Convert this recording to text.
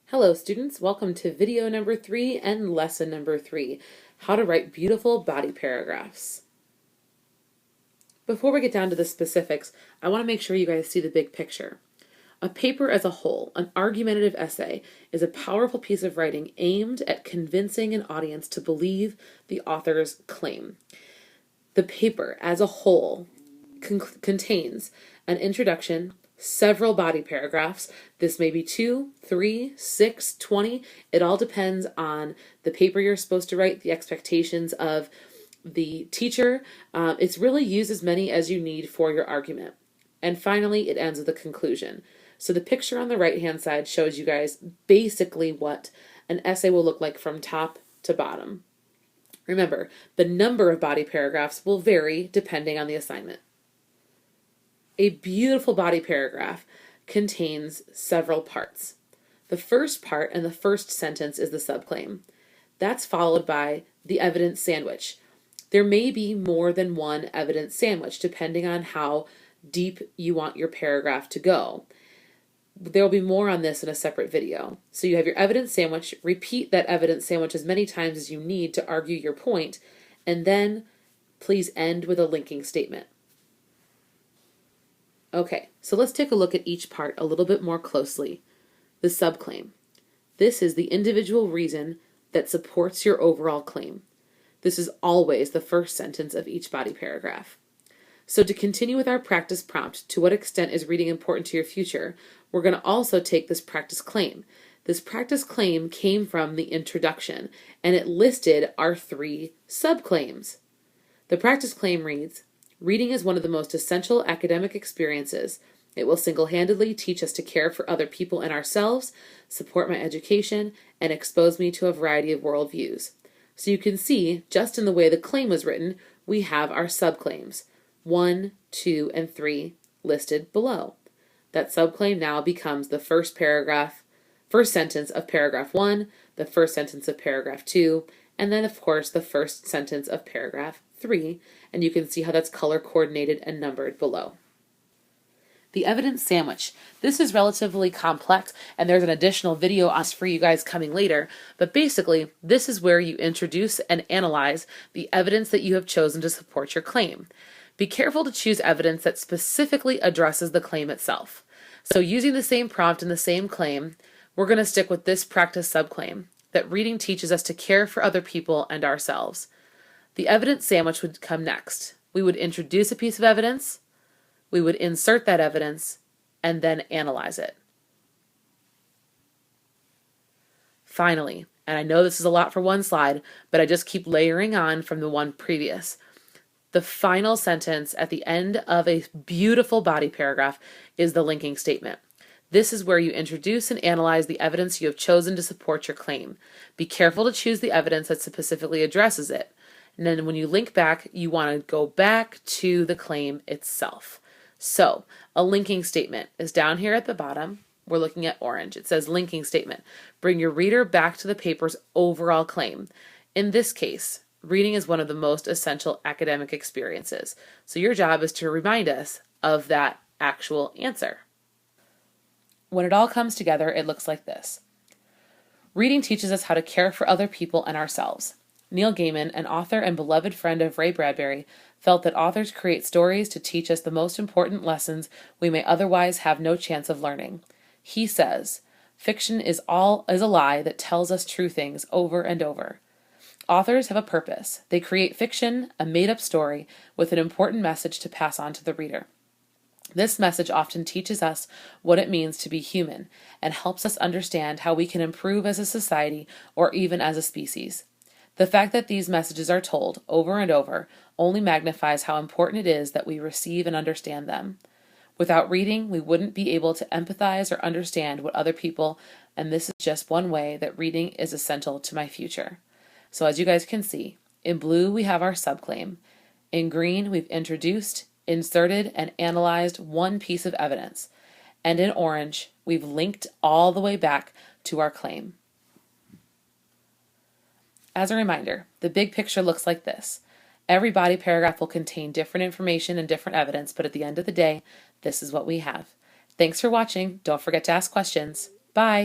Hello students, welcome to video number 3 and lesson number 3, how to write beautiful body paragraphs. Before we get down to the specifics, I want to make sure you guys see the big picture. A paper as a whole, an argumentative essay, is a powerful piece of writing aimed at convincing an audience to believe the author's claim. The paper as a whole contains an introduction, several body paragraphs. This may be 2, 3, 6, 20. It all depends on the paper you're supposed to write, the expectations of the teacher. It's really use as many as you need for your argument. And finally, it ends with a conclusion. So the picture on the right-hand side shows you guys basically what an essay will look like from top to bottom. Remember, the number of body paragraphs will vary depending on the assignment. A beautiful body paragraph contains several parts. The first part and the first sentence is the subclaim. That's followed by the evidence sandwich. There may be more than one evidence sandwich depending on how deep you want your paragraph to go. There will be more on this in a separate video. So you have your evidence sandwich, repeat that evidence sandwich as many times as you need to argue your point, and then please end with a linking statement. Okay, so let's take a look at each part a little bit more closely. The subclaim. This is the individual reason that supports your overall claim. This is always the first sentence of each body paragraph. So to continue with our practice prompt, to what extent is reading important to your future, we're going to also take this practice claim. This practice claim came from the introduction, and it listed our 3 subclaims. The practice claim reads, "Reading is one of the most essential academic experiences. It will single-handedly teach us to care for other people and ourselves, support my education, and expose me to a variety of worldviews." So you can see, just in the way the claim was written, we have our subclaims, 1, 2, and 3 listed below. That subclaim now becomes the first sentence of paragraph 1, the first sentence of paragraph 2, and then of course the first sentence of paragraph 3, and you can see how that's color coordinated and numbered below. The evidence sandwich. This is relatively complex, and there's an additional video for you guys coming later, but basically this is where you introduce and analyze the evidence that you have chosen to support your claim. Be careful to choose evidence that specifically addresses the claim itself. So using the same prompt and the same claim, we're going to stick with this practice subclaim, that reading teaches us to care for other people and ourselves. The evidence sandwich would come next. We would introduce a piece of evidence, we would insert that evidence, and then analyze it. Finally, and I know this is a lot for one slide, but I just keep layering on from the one previous. The final sentence at the end of a beautiful body paragraph is the linking statement. This is where you introduce and analyze the evidence you have chosen to support your claim. Be careful to choose the evidence that specifically addresses it. And then when you link back, you want to go back to the claim itself. So a linking statement is down here at the bottom. We're looking at orange. It says linking statement. Bring your reader back to the paper's overall claim. In this case, reading is one of the most essential academic experiences. So your job is to remind us of that actual answer. When it all comes together, it looks like this. Reading teaches us how to care for other people and ourselves. Neil Gaiman, an author and beloved friend of Ray Bradbury, felt that authors create stories to teach us the most important lessons we may otherwise have no chance of learning. He says, "Fiction is a lie that tells us true things over and over." Authors have a purpose. They create fiction, a made-up story, with an important message to pass on to the reader. This message often teaches us what it means to be human and helps us understand how we can improve as a society or even as a species. The fact that these messages are told over and over only magnifies how important it is that we receive and understand them. Without reading, we wouldn't be able to empathize or understand what other people, and this is just one way that reading is essential to my future. So as you guys can see, in blue we have our subclaim. In green we've introduced, inserted, and analyzed one piece of evidence. And in orange we've linked all the way back to our claim. As a reminder, the big picture looks like this. Every body paragraph will contain different information and different evidence, but at the end of the day, this is what we have. Thanks for watching. Don't forget to ask questions. Bye.